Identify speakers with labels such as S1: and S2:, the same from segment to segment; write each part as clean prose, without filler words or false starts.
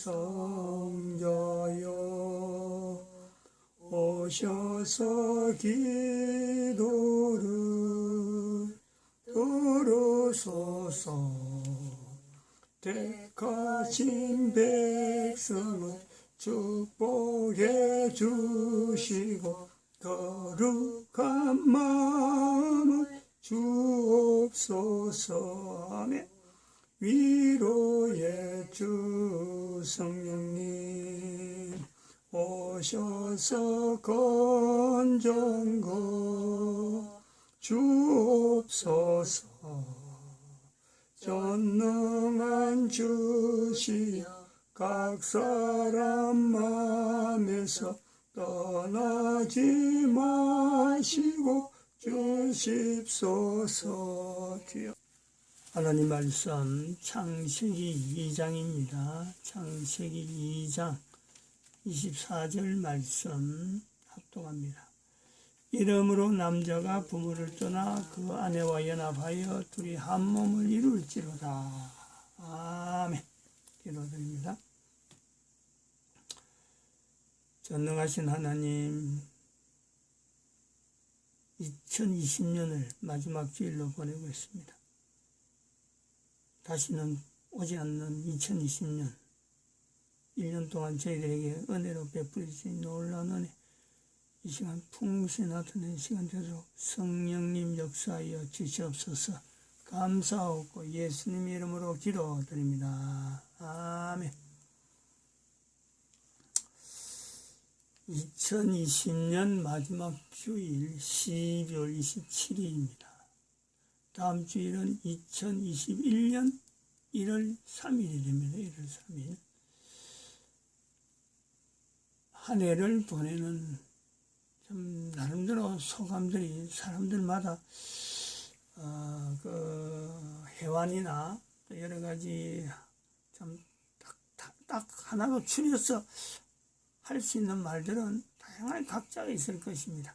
S1: 성자여 오셔서 기도를 들으소서. 택하신 백성을 축복해 주시고 거룩한 마음을 주옵소서. 아멘. 위로의 주 성령님 오셔서 건전거 주옵소서. 전능한 주시여 각 사람 마음에서 떠나지 마시고 주십소서. 주여. 하나님 말씀 창세기 2장입니다. 창세기 2장 24절 말씀 합독합니다. 이러므로 남자가 부모를 떠나 그 아내와 연합하여 둘이 한 몸을 이룰지로다. 아멘. 기도드립니다. 전능하신 하나님, 2020년을 마지막 주일로 보내고 있습니다. 다시는 오지 않는 2020년, 1년 동안 저희들에게 은혜로 베풀으신 놀라운 은혜, 이 시간 풍성히 나타내는 시간 되도록 성령님 역사하여 주시옵소서. 감사하고 예수님 이름으로 기도드립니다. 아멘. 2020년 마지막 주일 12월 27일입니다. 다음 주일은 2021년 1월 3일이 됩니다. 1월 3일. 한 해를 보내는 참 나름대로 소감들이 사람들마다 해완이나 여러 가지 참 딱 하나로 추려서 할 수 있는 말들은 다양하게 각자가 있을 것입니다.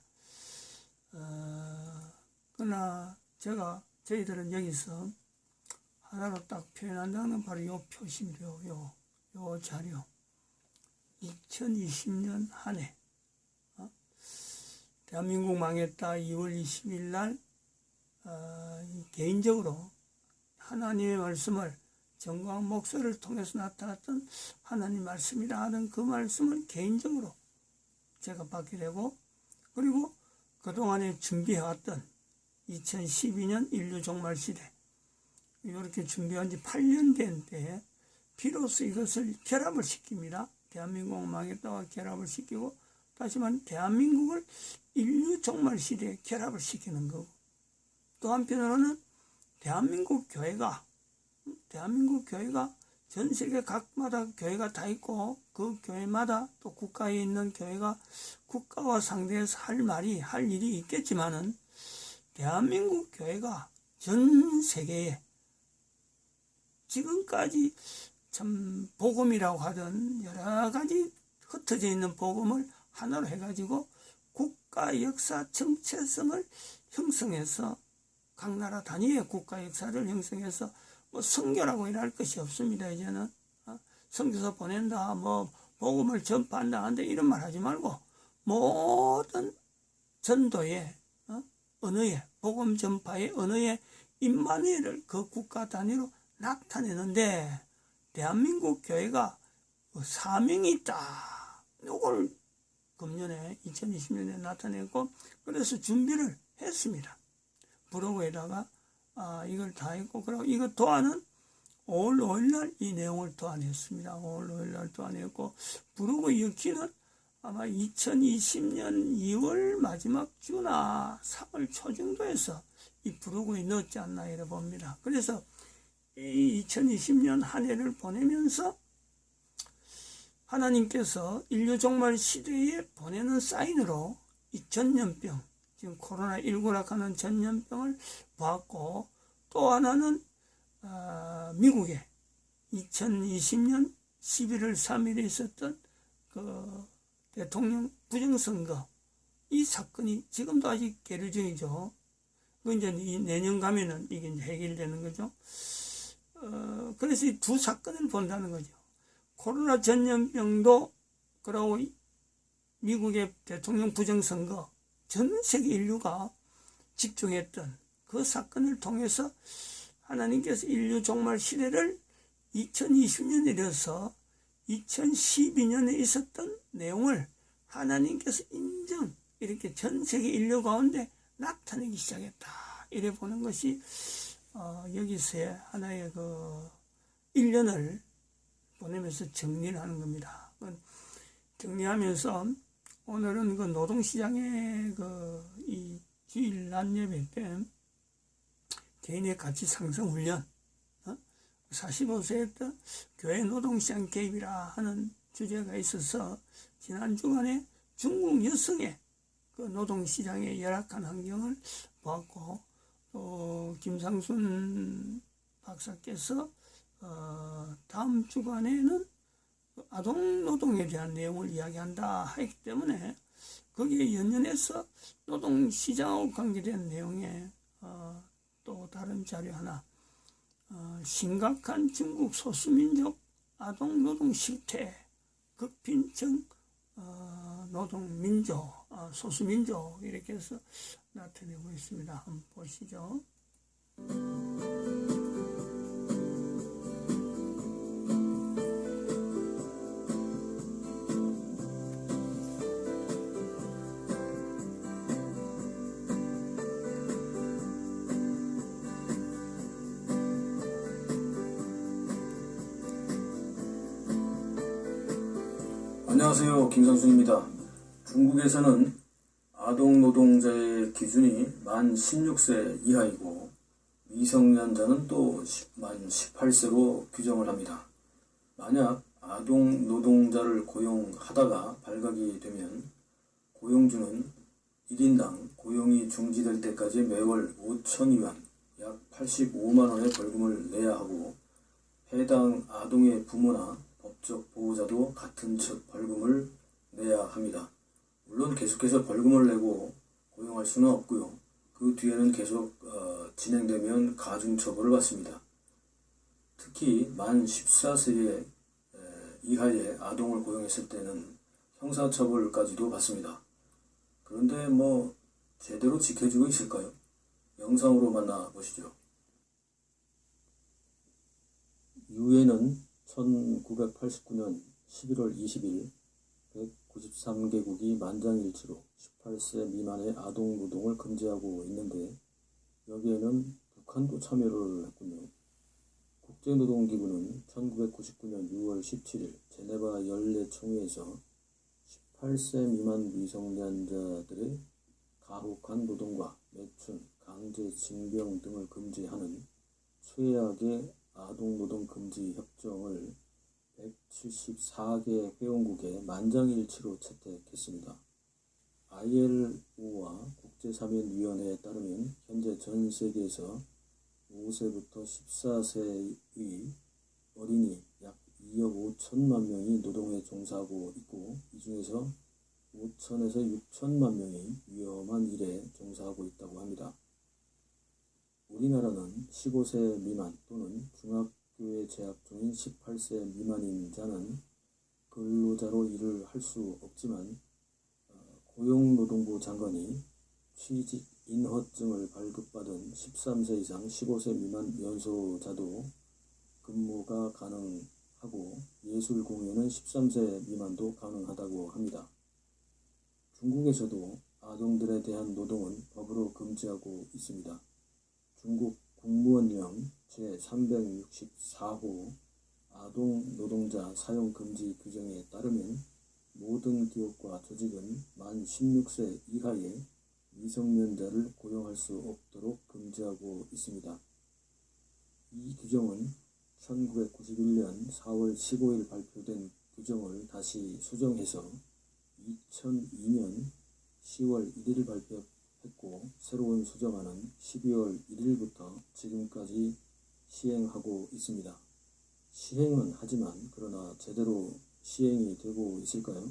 S1: 그러나 저희들은 여기서 하나로 딱 표현한다는 바로 요 표시입니다. 요 자료. 2020년 한 해. 대한민국 망했다 2월 20일 날 개인적으로 하나님의 말씀을 정광 목소리를 통해서 나타났던 하나님 말씀이라 하는 그 말씀을 개인적으로 제가 받게 되고, 그리고 그동안에 준비해왔던 2012년 인류 종말 시대, 이렇게 준비한 지 8년 된 때에 비로소 이것을 결합을 시킵니다. 대한민국 망했다와 결합을 시키고, 다시 말하면 대한민국을 인류 종말 시대에 결합을 시키는 거고, 또 한편으로는 대한민국 교회가 전 세계 각마다 교회가 다 있고, 그 교회마다 또 국가에 있는 교회가 국가와 상대해서 할 일이 있겠지만은, 대한민국 교회가 전 세계에 지금까지 참 복음이라고 하던 여러 가지 흩어져 있는 복음을 하나로 해가지고 국가 역사 정체성을 형성해서, 각 나라 단위의 국가 역사를 형성해서 뭐 선교라고 일할 것이 없습니다. 이제는 선교사 보낸다, 뭐 복음을 전파한다 하는데 이런 말 하지 말고 모든 전도의 언어의 복음 전파의 언어의 임마누엘을 그 국가 단위로 나타내는데, 대한민국 교회가 사명이 있다. 이걸 금년에 2020년에 나타냈고, 그래서 준비를 했습니다. 브로그에다가 이걸 다 했고, 그리고 이것 또한은 5월 5일날 이 내용을 또한했습니다. 5월 5일날 또한했고, 브로그 역기는 아마 2020년 2월 마지막 주나 3월 초 정도에서 이 브로그에 넣었지 않나 이래 봅니다. 그래서 이 2020년 한 해를 보내면서 하나님께서 인류 종말 시대에 보내는 사인으로 이 전염병, 지금 코로나19라 하는 전염병을 봤고, 또 하나는 미국에 2020년 11월 3일에 있었던 그 대통령 부정선거, 이 사건이 지금도 아직 계류 중이죠. 그 이제 내년 가면은 이게 이제 해결되는 거죠. 그래서 이 두 사건을 본다는 거죠. 코로나 전염병도 그러고 미국의 대통령 부정선거, 전 세계 인류가 집중했던 그 사건을 통해서 하나님께서 인류 종말 시대를 2020년에 이르러서 2012년에 있었던 내용을 하나님께서 이렇게 전 세계 인류 가운데 나타내기 시작했다. 이래 보는 것이 여기서의 하나의 그 1년을 보내면서 정리를 하는 겁니다. 정리하면서 오늘은 그 노동시장의 이 주일 낮 예배 때 개인의 가치 상승 훈련, 45세에 때 교회 노동시장 개입이라 하는 주제가 있어서 지난 주간에 중국 여성의 그 노동시장의 열악한 환경을 보았고, 또 김상순 박사께서 다음 주간에는 아동노동에 대한 내용을 이야기한다 했기 때문에 거기에 연연해서 노동시장하고 관계된 내용에 또 다른 자료 하나, 심각한 중국 소수민족 아동노동 실태, 극빈층 노동민족, 소수민족 이렇게 해서 나타내고 있습니다. 한번 보시죠.
S2: 안녕하세요. 김상순입니다. 중국에서는 아동 노동자의 기준이 만 16세 이하이고 미성년자는 또 만 18세로 규정을 합니다. 만약 아동 노동자를 고용하다가 발각이 되면 고용주는 1인당 고용이 중지될 때까지 매월 5,000위안, 약 85만원의 벌금을 내야 하고 해당 아동의 부모나 법적 보호자도 같은 척 벌금을 내야 합니다. 물론 계속해서 벌금을 내고 고용할 수는 없고요. 그 뒤에는 계속 진행되면 가중처벌을 받습니다. 특히 만 14세 이하의 아동을 고용했을 때는 형사처벌까지도 받습니다. 그런데 제대로 지켜지고 있을까요? 영상으로 만나보시죠. 유엔은 1989년 11월 20일 193개국이 만장일치로 18세 미만의 아동 노동을 금지하고 있는데 여기에는 북한도 참여를 했군요. 국제노동기구는 1999년 6월 17일 제네바 연례총회에서 18세 미만 미성년자들의 가혹한 노동과 매춘, 강제 징병 등을 금지하는 최악의 아동노동 금지 협정을 174개 회원국에 만장일치로 채택했습니다. ILO와 국제사면위원회에 따르면 현재 전 세계에서 5세부터 14세의 어린이 약 2억 5천만 명이 노동에 종사하고 있고 이 중에서 5천에서 6천만 명이 위험한 일에 종사하고 있다고 합니다. 우리나라는 15세 미만 또는 중학교에 재학 중인 18세 미만인 자는 근로자로 일을 할 수 없지만 고용노동부 장관이 취직인허증을 발급받은 13세 이상 15세 미만 연소자도 근무가 가능하고 예술공예는 13세 미만도 가능하다고 합니다. 중국에서도 아동들에 대한 노동은 법으로 금지하고 있습니다. 중국 국무원령 제364호 아동 노동자 사용 금지 규정에 따르면 모든 기업과 조직은 만 16세 이하의 미성년자를 고용할 수 없도록 금지하고 있습니다. 이 규정은 1991년 4월 15일 발표된 규정을 다시 수정해서 2002년 10월 1일 발표했고 새로운 수정안은 12월 1일부터 지금까지 시행하고 있습니다. 시행은 하지만 그러나 제대로 시행이 되고 있을까요?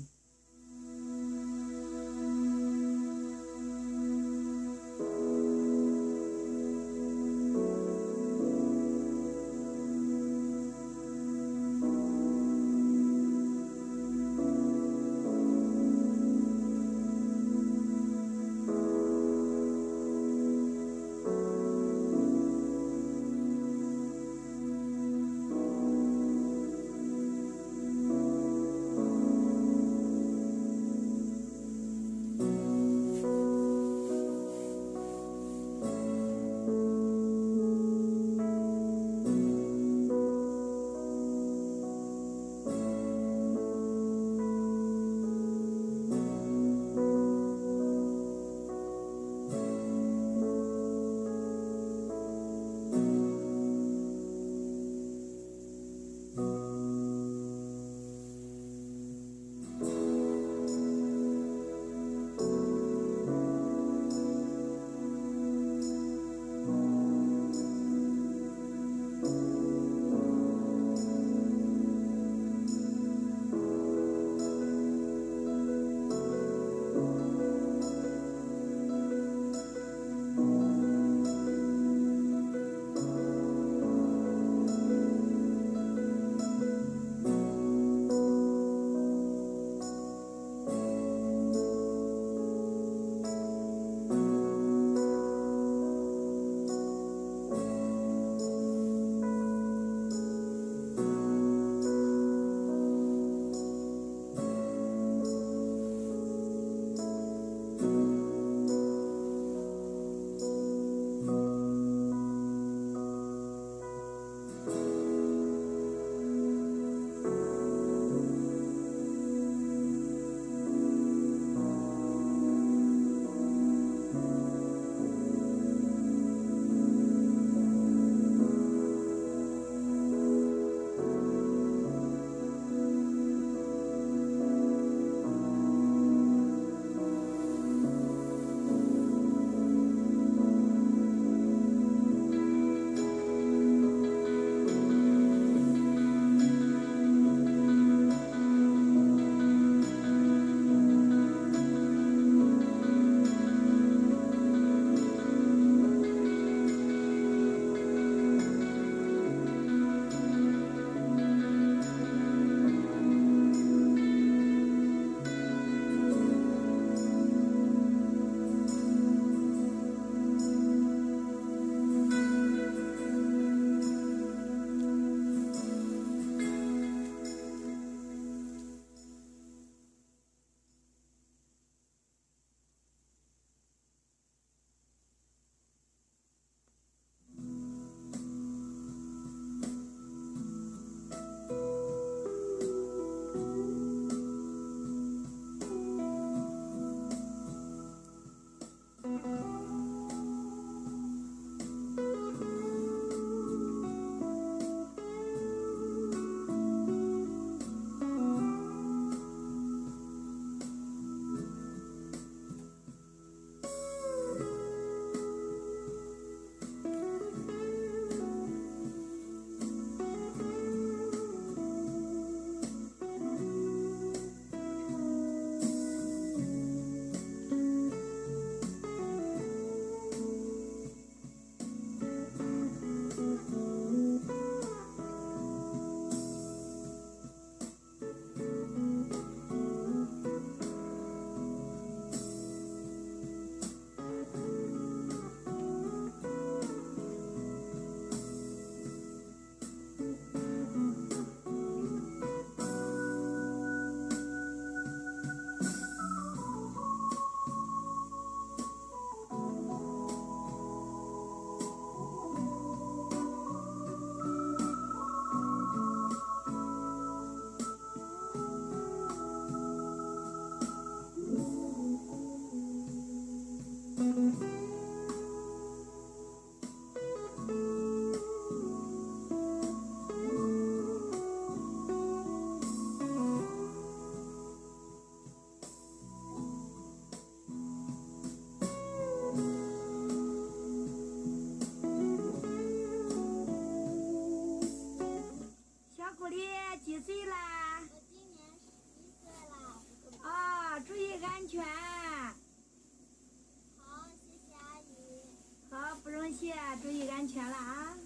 S3: 赚钱了啊！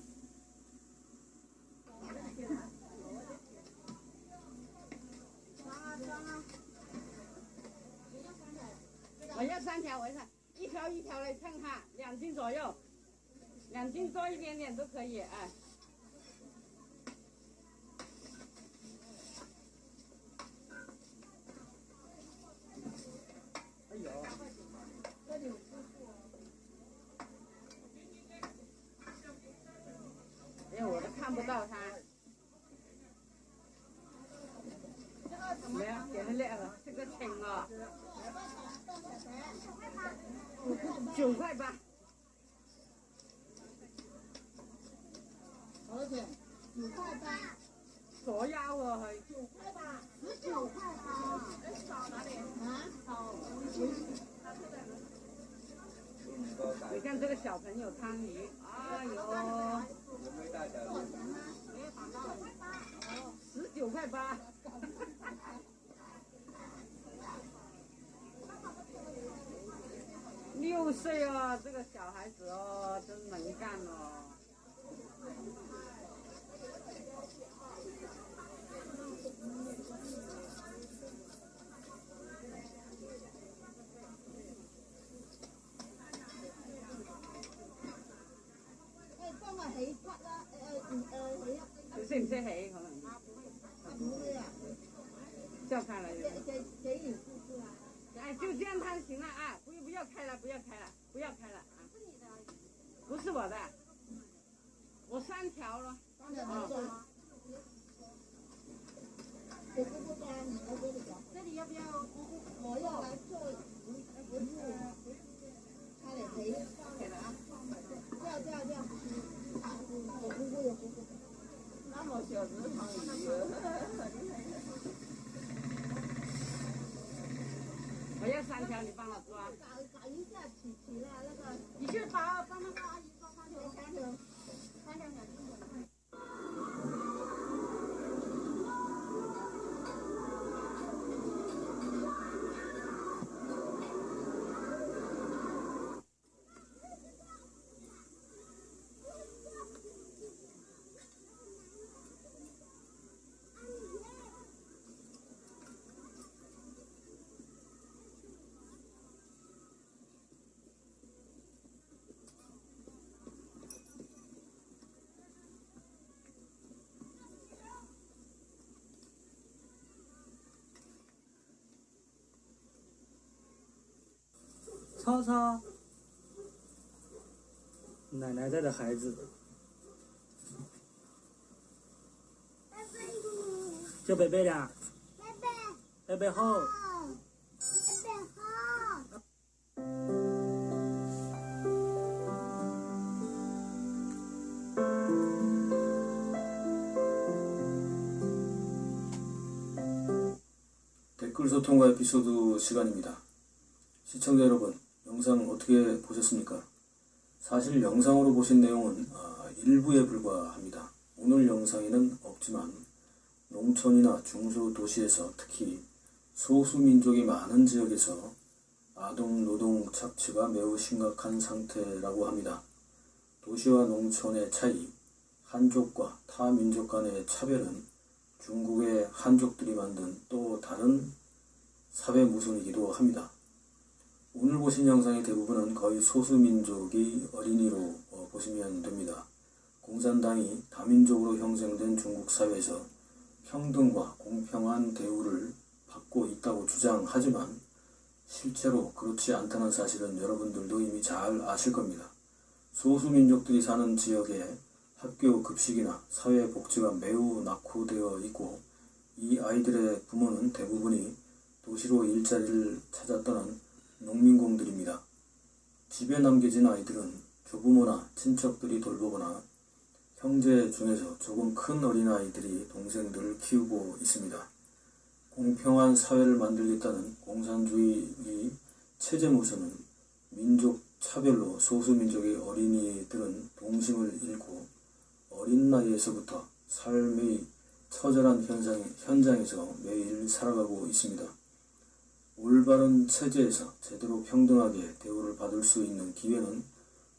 S3: 我要3条，我要一条一条来称哈，2斤左右，2斤多一点点都可以哎。哎呦，这里有叔叔。哎，我都看不到他。没有，点了2个，这个称啊，9块8。多少钱？9块8。左右啊，係9塊8，19塊8。少哪裡？啊？少。你看这个小朋友汤鱼，哎呦，19塊8。6岁哦，这个小孩子哦，真能干哦。你識唔識起可能？叫開了。哎，就這樣攤行了啊！不要開了，不要開了，不要開了啊！不是我的，我3條了。哦。這裡要不要？我要來做不是，差點賠給了啊！掉。有姑姑。那麼小只的湯魚。我要3條，你幫我抓。打一下起了那個。你去幫那個阿姨抓3條，3條小斤的。
S4: 超超，奶奶带的孩子，叫贝贝的，贝贝好。
S2: 댓글 소통과 에피소드 시간입니다. 시청자 여러분, 영상 어떻게 보셨습니까? 사실 영상으로 보신 내용은 일부에 불과합니다. 오늘 영상에는 없지만 농촌이나 중소도시에서 특히 소수민족이 많은 지역에서 아동 노동 착취가 매우 심각한 상태라고 합니다. 도시와 농촌의 차이, 한족과 타 민족 간의 차별은 중국의 한족들이 만든 또 다른 사회 모순이기도 합니다. 오늘 보신 영상의 대부분은 거의 소수민족의 어린이로 보시면 됩니다. 공산당이 다민족으로 형성된 중국 사회에서 평등과 공평한 대우를 받고 있다고 주장하지만 실제로 그렇지 않다는 사실은 여러분들도 이미 잘 아실 겁니다. 소수민족들이 사는 지역에 학교 급식이나 사회복지가 매우 낙후되어 있고 이 아이들의 부모는 대부분이 도시로 일자리를 찾아 떠난 농민공들입니다. 집에 남겨진 아이들은 조부모나 친척들이 돌보거나 형제 중에서 조금 큰 어린아이들이 동생들을 키우고 있습니다. 공평한 사회를 만들겠다는 공산주의의 체제 모순은 민족 차별로 소수민족의 어린이들은 동심을 잃고 어린 나이에서부터 삶의 처절한 현장에서 매일 살아가고 있습니다. 올바른 체제에서 제대로 평등하게 대우를 받을 수 있는 기회는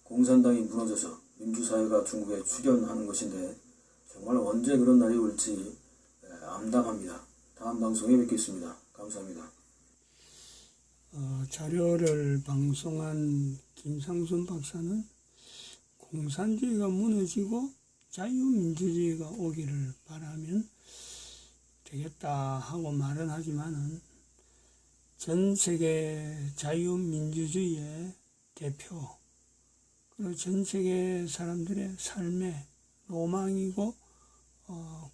S2: 공산당이 무너져서 민주사회가 중국에 출현하는 것인데 정말 언제 그런 날이 올지 암담합니다. 다음 방송에 뵙겠습니다. 감사합니다.
S1: 자료를 방송한 김상순 박사는 공산주의가 무너지고 자유민주주의가 오기를 바라면 되겠다 하고 말은 하지만은 전 세계 자유민주주의의 대표, 그리고 전 세계 사람들의 삶의 로망이고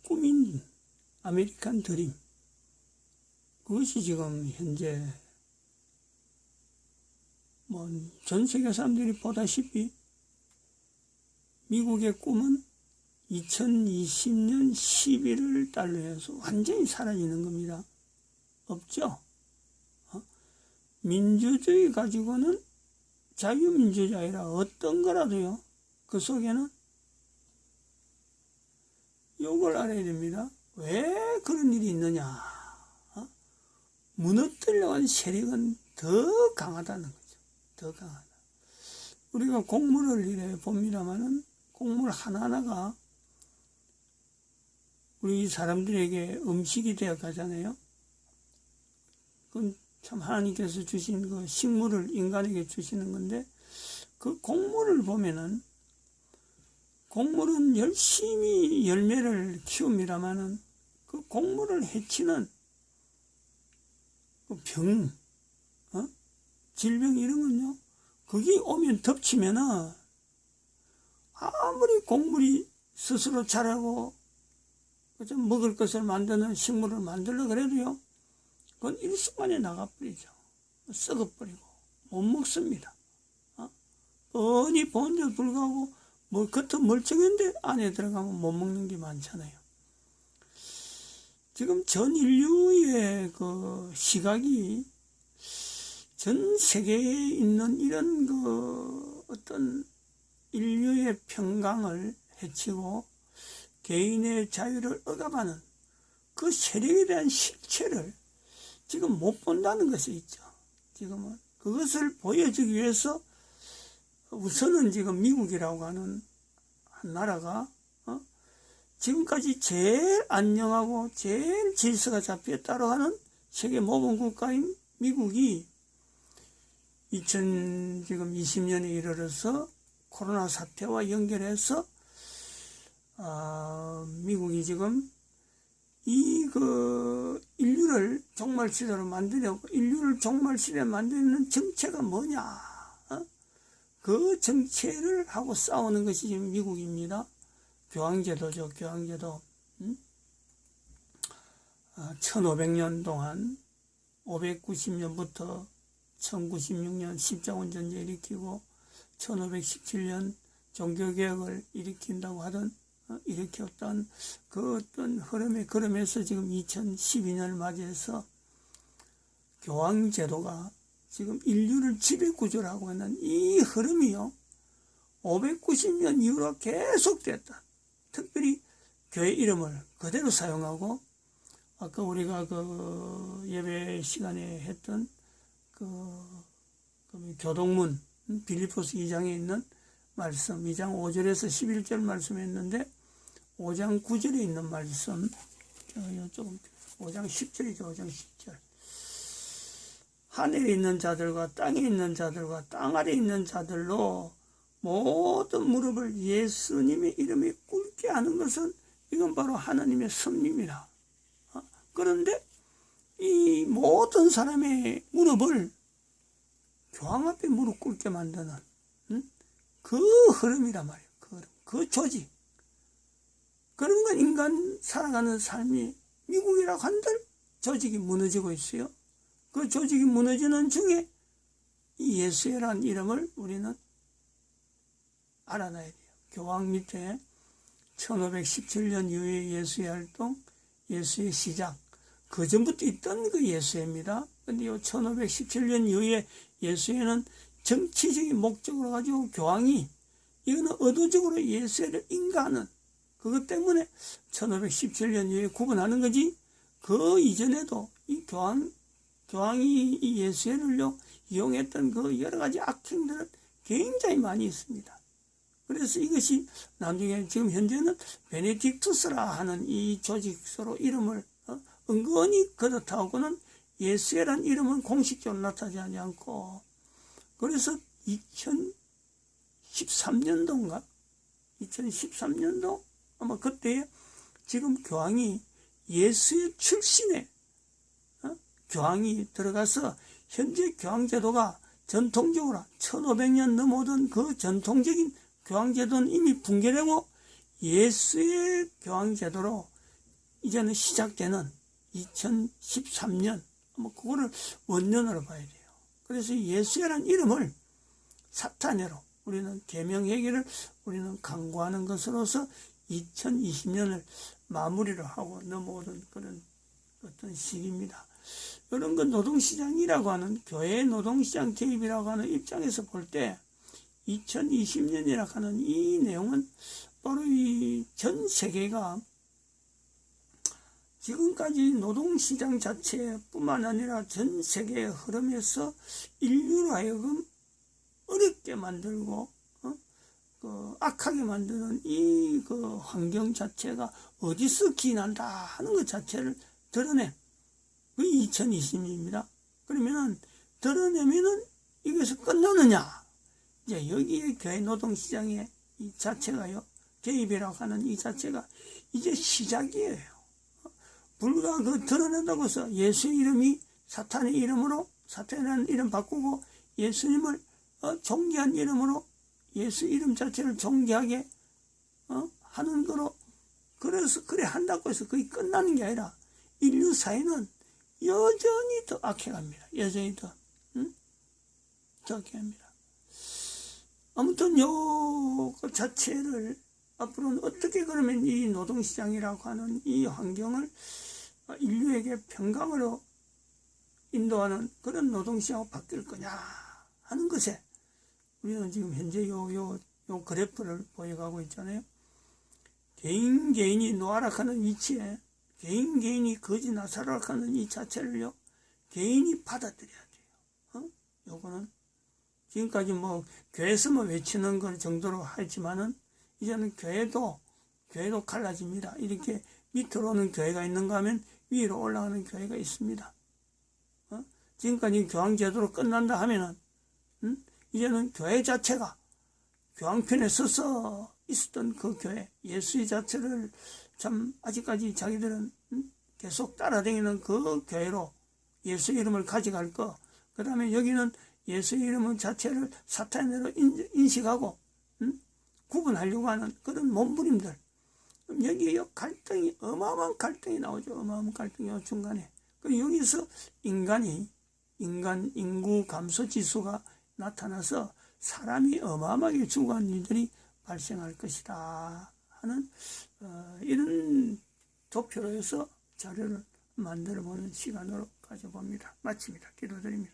S1: 꿈인 아메리칸 드림, 그것이 지금 현재 전 세계 사람들이 보다시피 미국의 꿈은 2020년 11월 달로 해서 완전히 사라지는 겁니다. 없죠? 민주주의 가지고는 자유민주주의라 어떤 거라도요, 그 속에는 요걸 알아야 됩니다. 왜 그런 일이 있느냐? 무너뜨리려고 하는 세력은 더 강하다는 거죠. 더 강하다. 우리가 곡물을 이래 봅니다마는 곡물 하나하나가 우리 사람들에게 음식이 되어 가잖아요. 그건 참 하나님께서 주신 그 식물을 인간에게 주시는 건데, 그 곡물을 보면은 곡물은 열심히 열매를 키웁니다마는 그 곡물을 해치는 그 병, 질병 이런 건요, 거기 오면 덮치면은 아무리 곡물이 스스로 자라고 좀 먹을 것을 만드는 식물을 만들려 그래도요, 그건 일순간에 나가버리죠. 썩어버리고 못 먹습니다. 뻔히 본데도 불구하고 겉은 멀쩡한데 안에 들어가면 못 먹는 게 많잖아요. 지금 전 인류의 그 시각이 전 세계에 있는 이런 그 어떤 인류의 평강을 해치고 개인의 자유를 억압하는 그 세력에 대한 실체를 지금 못 본다는 것이 있죠. 지금은 그것을 보여주기 위해서 우선은 지금 미국이라고 하는 한 나라가 지금까지 제일 안녕하고 제일 질서가 잡혔다고 하는 세계 모범 국가인 미국이 2020년에 이르러서 코로나 사태와 연결해서 미국이 지금 인류를 종말시대로 만들려고, 인류를 종말시대에 만드는 정체가 뭐냐, 그 정체를 하고 싸우는 것이 지금 미국입니다. 교황제도죠, 교황제도. 1500년 동안 590년부터 1096년 십자군전쟁 일으키고 1517년 종교개혁을 일으킨다고 하던 일으켰던 그 어떤 흐름에 걸으면서 지금 2012년을 맞이해서 교황제도가 지금 인류를 지배구조라고 하는 이 흐름이요, 590년 이후로 계속됐다. 특별히 교회 이름을 그대로 사용하고, 아까 우리가 그 예배 시간에 했던 그 교동문 빌립보서 2장에 있는 말씀, 2장 5절에서 11절 말씀했는데 5장 9절에 있는 말씀, 조금 5장 10절이죠. 5장 10절. 하늘에 있는 자들과 땅에 있는 자들과 땅 아래에 있는 자들로 모든 무릎을 예수님의 이름에 꿇게 하는 것은 이건 바로 하나님의 섭리입니다. 그런데 이 모든 사람의 무릎을 교황 앞에 무릎 꿇게 만드는 그 흐름이란 말이에요. 그 흐름, 그 조직. 그런 건 인간 살아가는 삶이 미국이라고 한들 조직이 무너지고 있어요. 그 조직이 무너지는 중에 이 예수라는 이름을 우리는 알아놔야 돼요. 교황 밑에 1517년 이후의 예수의 활동, 예수의 시작, 그 전부터 있던 그 예수입니다. 근데 이 1517년 이후에 예수에는 정치적인 목적으로 가지고 교황이 이거는 의도적으로 예수를 인가하는 그것 때문에 1517년 이후에 구분하는 거지, 그 이전에도 이 교황이 이 예수를요 이용했던 그 여러 가지 악행들은 굉장히 많이 있습니다. 그래서 이것이 나중에 지금 현재는 베네딕투스라 하는 이 조직서로 이름을 은근히 그렇다고는 예수회란 이름은 공식적으로 나타나지 않고, 그래서 2013년도인가 2013년도 아마 그때 지금 교황이 예수의 출신에 교황이 들어가서 현재 교황제도가 전통적으로 1500년 넘어오던 그 전통적인 교황제도는 이미 붕괴되고 예수의 교황제도로 이제는 시작되는 2013년, 뭐 그거를 원년으로 봐야 돼요. 그래서 예수라는 이름을 사탄으로 우리는 계명회개를 우리는 강구하는 것으로서 2020년을 마무리를 하고 넘어오던 그런 어떤 시기입니다. 이런 건 노동시장이라고 하는, 교회 노동시장 개입이라고 하는 입장에서 볼 때 2020년이라고 하는 이 내용은 바로 이 전 세계가 지금까지 노동시장 자체뿐만 아니라 전 세계의 흐름에서 인류로 하여금 어렵게 만들고 악하게 만드는 이 그 환경 자체가 어디서 기인한다 하는 것 자체를 드러내. 그게 2020년입니다. 그러면은 드러내면은 이것이 끝나느냐? 이제 여기에 교회 노동시장의 이 자체가요, 개입이라고 하는 이 자체가 이제 시작이에요. 불과 그 드러낸다고 해서 예수의 이름이 사탄의 이름으로, 사탄이라는 이름 바꾸고 예수님을 존귀한 이름으로 예수 이름 자체를 존귀하게 하는 거로, 그래서 그래 한다고 해서 그게 끝나는 게 아니라 인류 사회는 여전히 더 악해갑니다. 여전히 더 악해갑니다. 아무튼 그 자체를 앞으로는 어떻게 그러면 이 노동시장이라고 하는 이 환경을 인류에게 평강으로 인도하는 그런 노동시장으로 바뀔 거냐 하는 것에 우리는 지금 현재 요 그래프를 보여가고 있잖아요. 개인이 노아락하는 위치에 개인이 거지 나사락하는 이 자체를요, 개인이 받아들여야 돼요. 요거는 지금까지 뭐 교회에서만 외치는 걸 정도로 하지만은 이제는 교회도 갈라집니다. 이렇게 밑으로는 교회가 있는가 하면 위로 올라가는 교회가 있습니다. 지금까지 교황제도로 끝난다 하면은 이제는 교회 자체가 교황편에 서서 있었던 그 교회, 예수의 자체를 참 아직까지 자기들은 계속 따라다니는 그 교회로 예수의 이름을 가져갈 거, 그 다음에 여기는 예수의 이름 자체를 사탄으로 인식하고 구분하려고 하는 그런 몸부림들, 여기에 갈등이, 어마어마한 갈등이 나오죠. 어마어마한 갈등이 중간에. 그리고 여기서 인구 감소 지수가 나타나서 사람이 어마어마하게 죽어가는 일들이 발생할 것이다 하는 이런 도표로 해서 자료를 만들어 보는 시간으로 가져봅니다. 마칩니다. 기도드립니다.